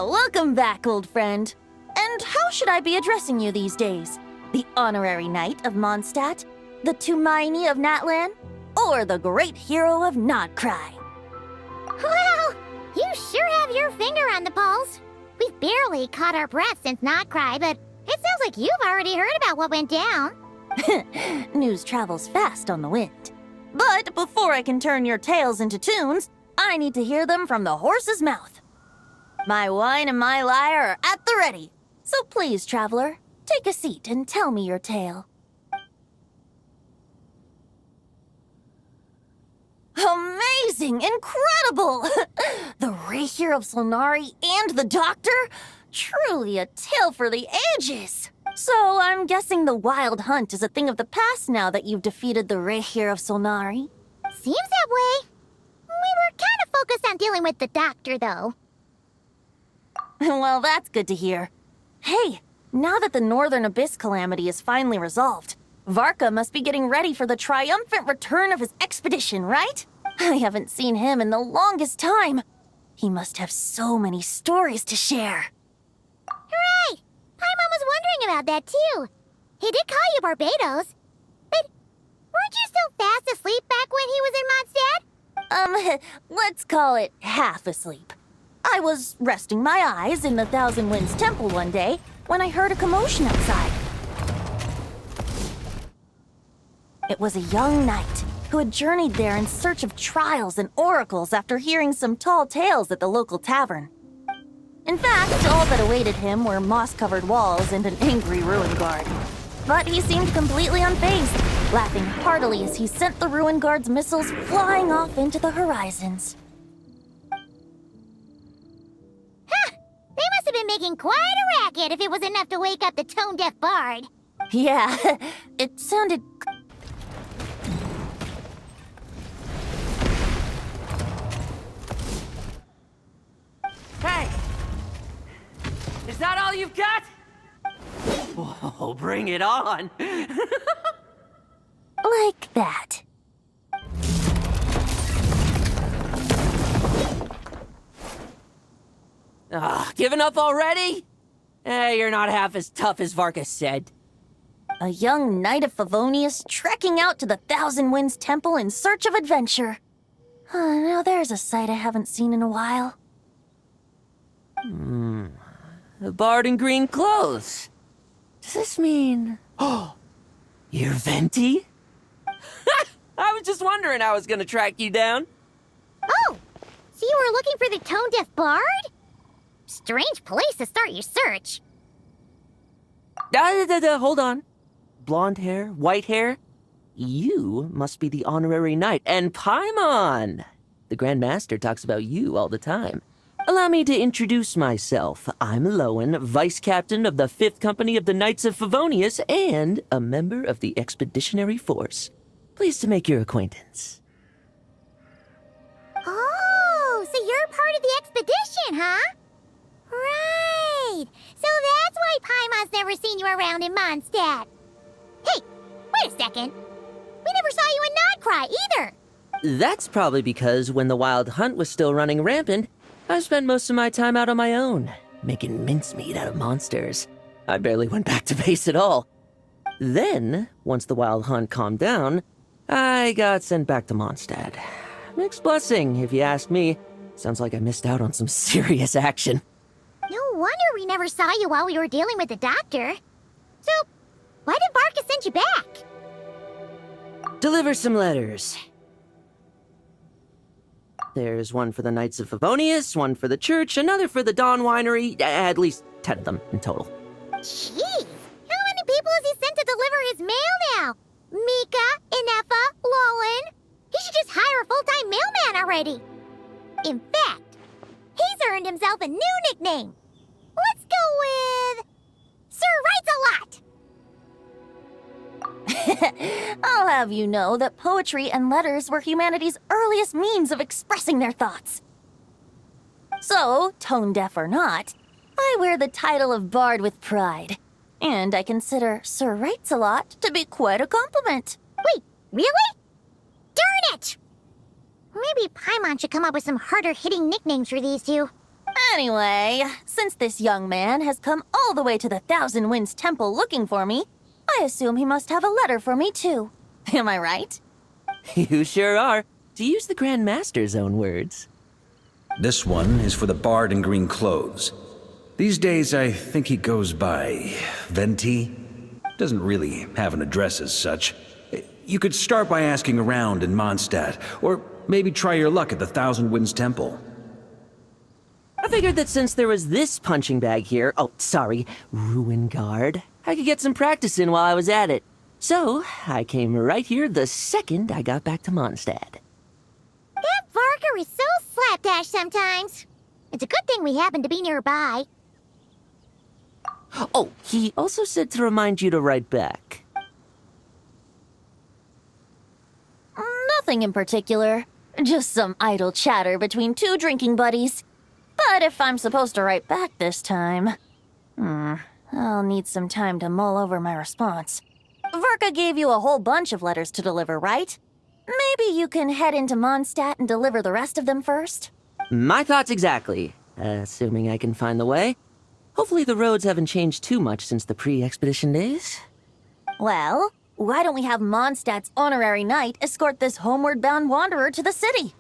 Welcome back, old friend. And how should I be addressing you these days? The honorary knight of Mondstadt? The Tumaini of Natlan? Or the great hero of Nodcry? Well, you sure have your finger on the pulse. We've barely caught our breath since Nodcry, but it sounds like you've already heard about what went down. News travels fast on the wind. But before I can turn your tales into tunes, I need to hear them from the horse's mouth. My wine and my lyre are at the ready. So please, traveler, take a seat and tell me your tale. Amazing! Incredible! The Rahier of Solnari and the Doctor? Truly a tale for the ages! So I'm guessing the Wild Hunt is a thing of the past now that you've defeated the Rahier of Solnari? Seems that way. We were kind of focused on dealing with the Doctor, though. Well, that's good to hear. Hey, now that the Northern Abyss calamity is finally resolved, Varka must be getting ready for the triumphant return of his expedition, right? I haven't seen him in the longest time. He must have so many stories to share. Hooray! Paimon was wondering about that, too. He did call you Barbados. But weren't you still fast asleep back when he was in Mondstadt? Let's call it half asleep. I was resting my eyes in the Thousand Winds Temple one day when I heard a commotion outside. It was a young knight who had journeyed there in search of trials and oracles after hearing some tall tales at the local tavern. In fact, all that awaited him were moss-covered walls and an angry ruin guard. But he seemed completely unfazed, laughing heartily as he sent the ruin guard's missiles flying off into the horizons. They must have been making quite a racket if it was enough to wake up the tone-deaf bard. Yeah, it sounded... Hey! Is that all you've got? Whoa, bring it on! like that. Giving up already? You're not half as tough as Varka said. A young knight of Favonius trekking out to the Thousand Winds Temple in search of adventure. Now there's a sight I haven't seen in a while. A bard in green clothes. Does this mean... Oh, you're Venti? I was just wondering how I was gonna track you down. Oh, so you were looking for the tone-deaf bard? Strange place to start your search. Hold on. Blonde hair, white hair? You must be the honorary knight, and Paimon! The Grand Master talks about you all the time. Allow me to introduce myself. I'm Lohen, Vice Captain of the 5th Company of the Knights of Favonius and a member of the Expeditionary Force. Pleased to make your acquaintance. Oh, so you're part of the expedition, huh? Right! So that's why Paimon's never seen you around in Mondstadt. Hey, wait a second. We never saw you in Nodcry either. That's probably because when the Wild Hunt was still running rampant, I spent most of my time out on my own, making mincemeat out of monsters. I barely went back to base at all. Then, once the Wild Hunt calmed down, I got sent back to Mondstadt. Mixed blessing, if you ask me. Sounds like I missed out on some serious action. No wonder we never saw you while we were dealing with the Doctor. So, why did Varka send you back? Deliver some letters. There's one for the Knights of Favonius, one for the church, another for the Dawn Winery, at least 10 of them in total. Jeez, how many people has he sent to deliver his mail now? Mika, Inefa, Lohen. He should just hire a full-time mailman already. In fact, he's earned himself a new nickname. Let's go with... Sir Writes-A-Lot. I'll have you know that poetry and letters were humanity's earliest means of expressing their thoughts. So, tone-deaf or not, I wear the title of Bard with pride. And I consider Sir Writes-A-Lot to be quite a compliment. Wait, really? Darn it! Maybe Paimon should come up with some harder-hitting nicknames for these two. Anyway, since this young man has come all the way to the Thousand Winds Temple looking for me, I assume he must have a letter for me too. Am I right? You sure are, to use the Grand Master's own words. This one is for the bard in green clothes. These days, I think he goes by Venti. Doesn't really have an address as such. You could start by asking around in Mondstadt, or maybe try your luck at the Thousand Winds Temple. I figured that since there was this punching bag here, ruin guard, I could get some practice in while I was at it. So, I came right here the second I got back to Mondstadt. That Varka is so slapdash sometimes. It's a good thing we happen to be nearby. Oh, he also said to remind you to write back. Nothing in particular. Just some idle chatter between two drinking buddies. But if I'm supposed to write back this time... I'll need some time to mull over my response. Varka gave you a whole bunch of letters to deliver, right? Maybe you can head into Mondstadt and deliver the rest of them first? My thoughts exactly, assuming I can find the way. Hopefully the roads haven't changed too much since the pre-expedition days. Well, why don't we have Mondstadt's honorary knight escort this homeward-bound wanderer to the city?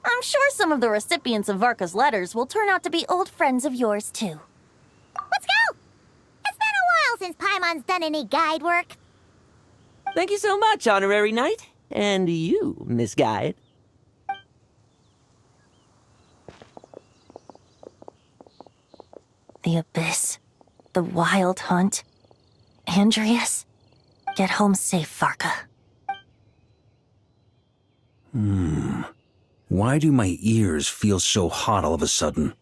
I'm sure some of the recipients of Varka's letters will turn out to be old friends of yours, too. Let's go! It's been a while since Paimon's done any guide work. Thank you so much, honorary knight. And you, Miss Guide. The Abyss. The Wild Hunt. Andreas. Get home safe, Varka. Why do my ears feel so hot all of a sudden?